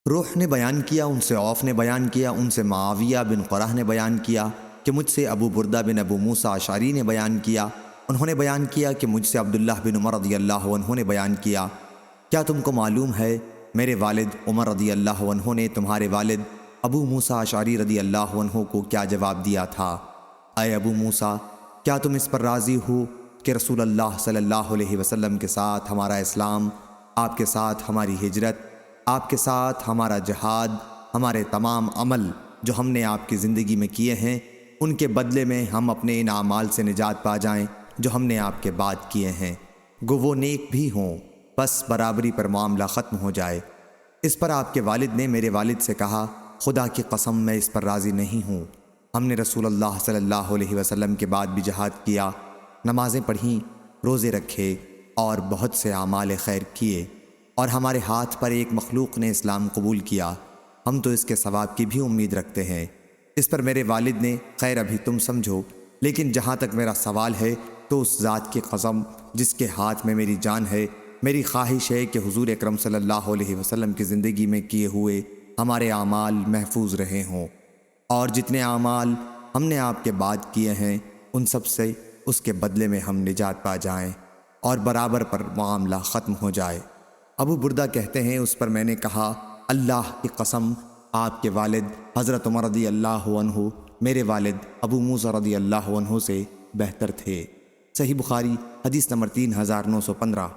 روح نے بیان کیا، ان سے عوف نے بیان کیا، ان سے معاویہ بن قرہ نے بیان کیا کہ مجھ سے ابو بردہ بن ابو موسیٰ اشعری نے بیان کیا، انہوں نے بیان کیا کہ مجھ سے عبداللہ بن عمر رضی اللہ عنہ نے بیان کیا، کیا تم کو معلوم ہے میرے والد عمر رضی اللہ عنہ نے تمہارے والد ابو موسیٰ اشعری رضی اللہ عنہ کو کیا جواب دیا تھا؟ اے ابو موسیٰ، کیا تم اس پر راضی ہو کہ رسول اللہ صلی اللہ علیہ وسلم کے ساتھ ہمارا اسلام، آپ کے ساتھ ہماری ہجرت، آپ کے ساتھ ہمارا جہاد، ہمارے تمام عمل جو ہم نے آپ کی زندگی میں کیے ہیں، ان کے بدلے میں ہم اپنے ان اعمال سے نجات پا جائیں جو ہم نے آپ کے بعد کیے ہیں، گو وہ نیک بھی ہوں، بس برابری پر معاملہ ختم ہو جائے۔ اس پر آپ کے والد نے میرے والد سے کہا، خدا کی قسم میں اس پر راضی نہیں ہوں۔ ہم نے رسول اللہ صلی اللہ علیہ وسلم کے بعد بھی جہاد کیا، نمازیں پڑھیں، روزے رکھے اور بہت سے اعمال خیر کیے، اور ہمارے ہاتھ پر ایک مخلوق نے اسلام قبول کیا، ہم تو اس کے ثواب کی بھی امید رکھتے ہیں۔ اس پر میرے والد نے، خیر ابھی تم سمجھو، لیکن جہاں تک میرا سوال ہے تو اس ذات کی قسم جس کے ہاتھ میں میری جان ہے، میری خواہش ہے کہ حضور اکرم صلی اللہ علیہ وسلم کی زندگی میں کیے ہوئے ہمارے اعمال محفوظ رہے ہوں، اور جتنے اعمال ہم نے آپ کے بعد کیے ہیں ان سب سے اس کے بدلے میں ہم نجات پا جائیں اور برابر پر معاملہ ختم ہو جائے۔ ابو بردہ کہتے ہیں، اس پر میں نے کہا، اللہ کی قسم آپ کے والد حضرت عمر رضی اللہ عنہ میرے والد ابو موسیٰ رضی اللہ عنہ سے بہتر تھے۔ صحیح بخاری حدیث نمبر 3915۔